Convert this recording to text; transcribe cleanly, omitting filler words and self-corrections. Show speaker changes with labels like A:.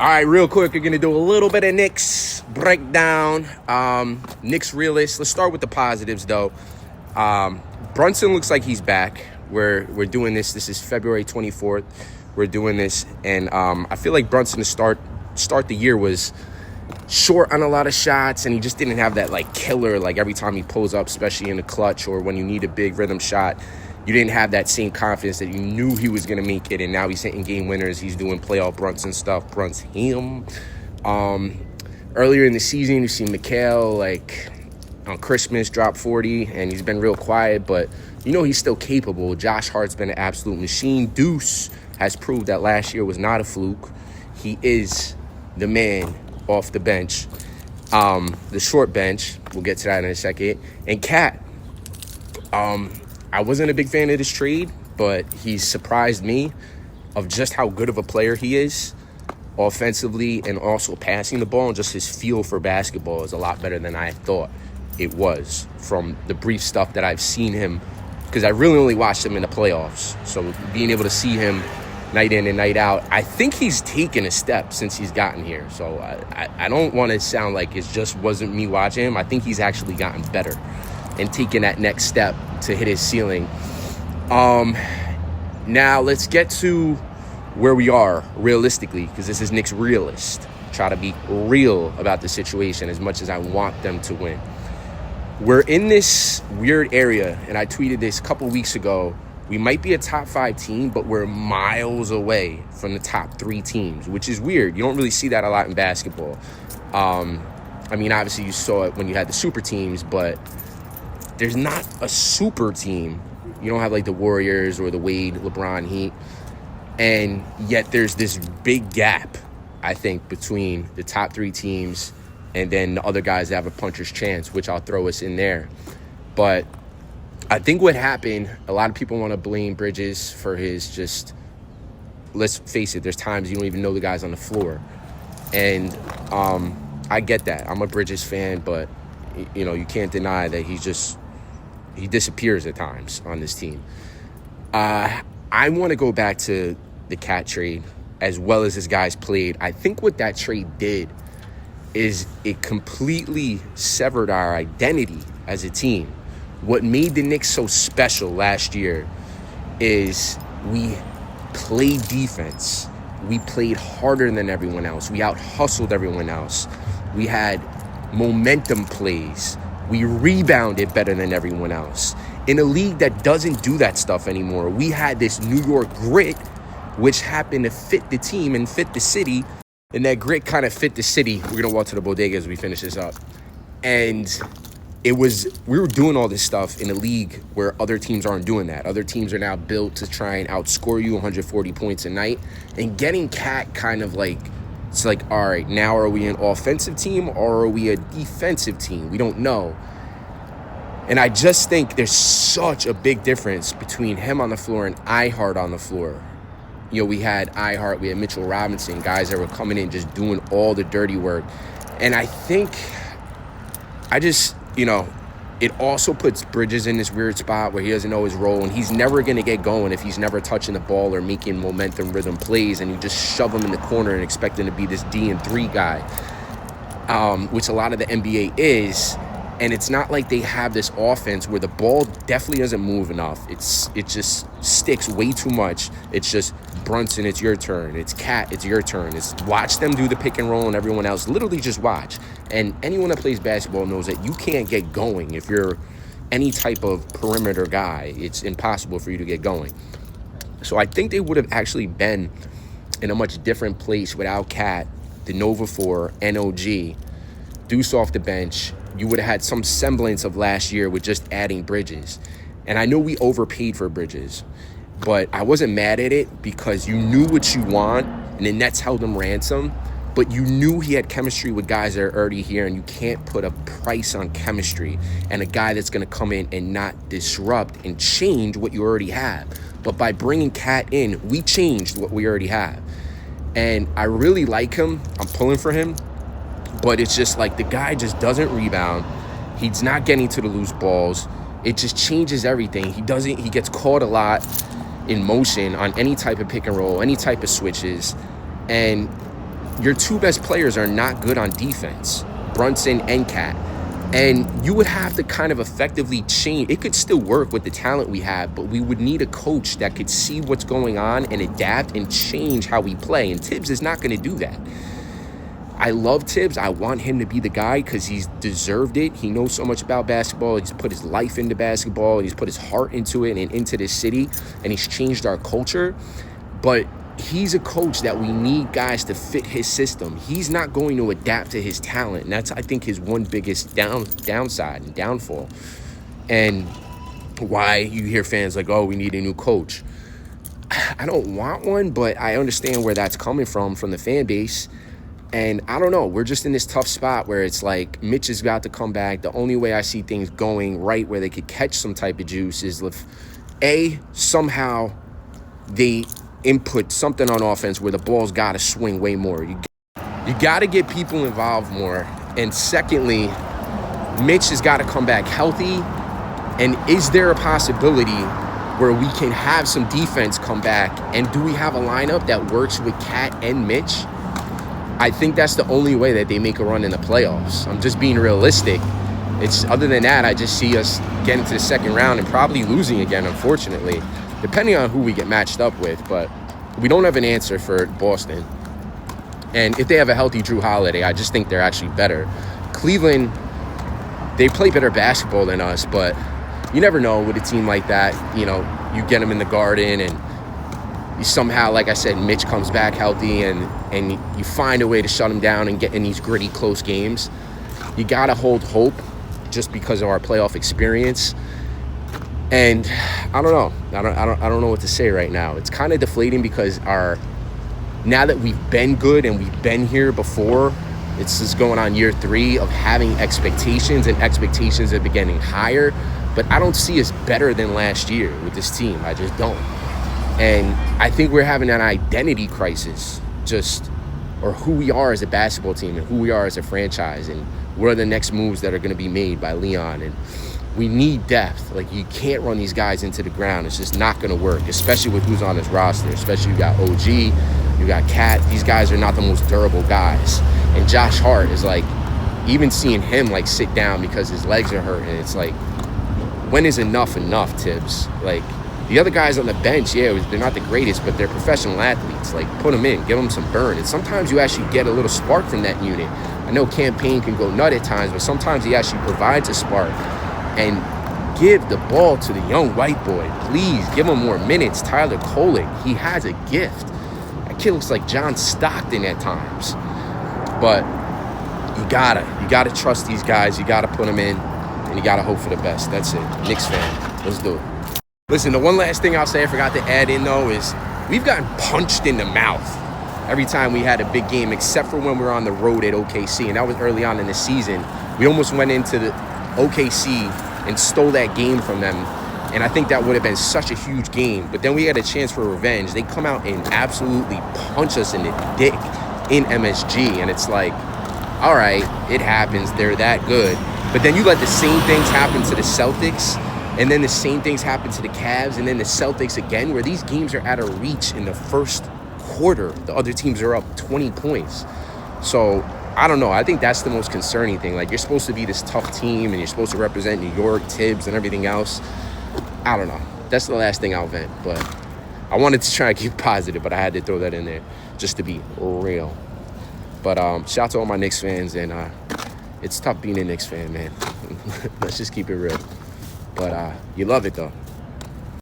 A: All right, real quick, we're going to do a little bit of Knicks breakdown. Knicks Realist. Let's start with the positives, though. Brunson looks like he's back. We're doing this. This is February 24th. We're doing this. And I feel like Brunson to start the year was short on a lot of shots, and he just didn't have that, like, killer, like, every time he pulls up, especially in the clutch or when you need a big rhythm shot. You didn't have that same confidence that you knew he was going to make it, and now he's hitting game winners. He's doing playoff Brunson stuff. Him. Earlier in the season, you see Mikal, like, on Christmas, drop 40, and he's been real quiet, but you know he's still capable. Josh Hart's been an absolute machine. Deuce has proved that last year was not a fluke. He is the man off the bench, the short bench. We'll get to that in a second. And Cat, I wasn't a big fan of this trade, but he's surprised me of just how good of a player he is offensively and also passing the ball, and just his feel for basketball is a lot better than I thought it was from the brief stuff that I've seen him, because I really only watched him in the playoffs. So being able to see him night in and night out, I think he's taken a step since he's gotten here. So I don't want to sound like it just wasn't me watching him. I think he's actually gotten better and taking that next step to hit his ceiling. Now let's get to where we are realistically, because this is Knicks Realist. Try to be real about the situation as much as I want them to win. We're in this weird area, and I tweeted this a couple weeks ago. We might be a top 5 team, but we're miles away from the top 3 teams, which is weird. You don't really see that a lot in basketball. I mean, obviously you saw it when you had the super teams, but there's not a super team. You don't have like the Warriors or the Wade, LeBron, Heat. And yet there's this big gap, I think, between the top 3 teams and then the other guys that have a puncher's chance, which I'll throw us in there. But I think what happened, a lot of people want to blame Bridges for his just, let's face it, there's times you don't even know the guys on the floor. And I get that. I'm a Bridges fan, but, you know, you can't deny that he disappears at times on this team. I want to go back to the Cat trade as well as his guys played. I think what that trade did is it completely severed our identity as a team. What made the Knicks so special last year is we played defense. We played harder than everyone else. We out-hustled everyone else. We had momentum plays. We rebounded better than everyone else. In a league that doesn't do that stuff anymore, we had this New York grit, which happened to fit the team and fit the city. And that grit kind of fit the city. We're going to walk to the bodega as we finish this up. And we were doing all this stuff in a league where other teams aren't doing that. Other teams are now built to try and outscore you 140 points a night. And getting Cat kind of like, it's like, all right, now are we an offensive team or are we a defensive team? We don't know. And I just think there's such a big difference between him on the floor and Ihart on the floor. You know, we had Ihart, we had Mitchell Robinson, guys that were coming in just doing all the dirty work. And I think it also puts Bridges in this weird spot where he doesn't know his role, and he's never going to get going if he's never touching the ball or making momentum rhythm plays, and you just shove him in the corner and expect him to be this D&3 guy, which a lot of the NBA is. And it's not like they have this offense where the ball definitely doesn't move enough. It just sticks way too much. It's just Brunson, it's your turn. It's Cat, it's your turn. It's watch them do the pick and roll and everyone else. Literally just watch. And anyone that plays basketball knows that you can't get going if you're any type of perimeter guy. It's impossible for you to get going. So I think they would have actually been in a much different place without Cat, the Nova 4, NOG, Deuce off the bench. You would have had some semblance of last year with just adding Bridges. And I know we overpaid for Bridges, but I wasn't mad at it because you knew what you want, and the Nets held him ransom, but you knew he had chemistry with guys that are already here, and you can't put a price on chemistry and a guy that's going to come in and not disrupt and change what you already have. But by bringing Cat in, we changed what we already have. And I really like him. I'm pulling for him. But it's just like the guy just doesn't rebound. He's not getting to the loose balls. It just changes everything. He gets caught a lot in motion on any type of pick and roll, any type of switches. And your two best players are not good on defense, Brunson and Cat. And you would have to kind of effectively change. It could still work with the talent we have, but we would need a coach that could see what's going on and adapt and change how we play. And Tibbs is not going to do that. I love Tibbs. I want him to be the guy because he's deserved it. He knows so much about basketball. He's put his life into basketball. He's put his heart into it and into this city. And he's changed our culture. But he's a coach that we need guys to fit his system. He's not going to adapt to his talent. And that's, I think, his one biggest downside and downfall. And why you hear fans like, oh, we need a new coach. I don't want one, but I understand where that's coming from the fan base. And I don't know. We're just in this tough spot where it's like Mitch is about to come back. The only way I see things going right where they could catch some type of juice is if, somehow they input something on offense where the ball's got to swing way more. You got to get people involved more. And secondly, Mitch has got to come back healthy. And is there a possibility where we can have some defense come back? And do we have a lineup that works with Cat and Mitch? I think that's the only way that they make a run in the playoffs. I'm just being realistic. It's other than that, I just see us getting to the second round and probably losing again, unfortunately, depending on who we get matched up with. But we don't have an answer for Boston. And if they have a healthy Drew Holiday, I just think they're actually better. Cleveland, they play better basketball than us, but you never know with a team like that. You know, you get them in the Garden and you somehow, like I said, Mitch comes back healthy and you find a way to shut him down and get in these gritty, close games. You got to hold hope just because of our playoff experience. And I don't know. I don't know what to say right now. It's kind of deflating because now that we've been good and we've been here before, it's just going on year 3 of having expectations, and expectations have been getting higher. But I don't see us better than last year with this team. I just don't. And I think we're having an identity crisis, or who we are as a basketball team and who we are as a franchise, and what are the next moves that are going to be made by Leon. And we need depth. Like, you can't run these guys into the ground. It's just not going to work, especially with who's on his roster. Especially you got OG, you got Cat. These guys are not the most durable guys. And Josh Hart is like, even seeing him like sit down because his legs are hurting, it's like, when is enough, Tibbs? Like, the other guys on the bench, they're not the greatest, but they're professional athletes. Like, put them in, give them some burn. And sometimes you actually get a little spark from that unit. I know Campaign can go nut at times, but sometimes he actually provides a spark. And give the ball to the young white boy. Please, give him more minutes. Tyler Kolek, he has a gift. That kid looks like John Stockton at times. But you gotta trust these guys. You gotta put them in, and you gotta hope for the best. That's it. Knicks fan, let's do it. Listen, the one last thing I'll say I forgot to add in, though, is we've gotten punched in the mouth every time we had a big game, except for when we were on the road at OKC, and that was early on in the season. We almost went into the OKC and stole that game from them, and I think that would have been such a huge game. But then we had a chance for revenge. They come out and absolutely punch us in the dick in MSG, and it's like, all right, it happens. They're that good. But then you let the same things happen to the Celtics, and then the same things happen to the Cavs, and then the Celtics again, where these games are out of reach in the first quarter. The other teams are up 20 points. So I don't know. I think that's the most concerning thing. Like, you're supposed to be this tough team, and you're supposed to represent New York, Tibbs, and everything else. I don't know. That's the last thing I'll vent. But I wanted to try and keep positive, but I had to throw that in there just to be real. But shout out to all my Knicks fans, and it's tough being a Knicks fan, man. Let's just keep it real. But you love it, though.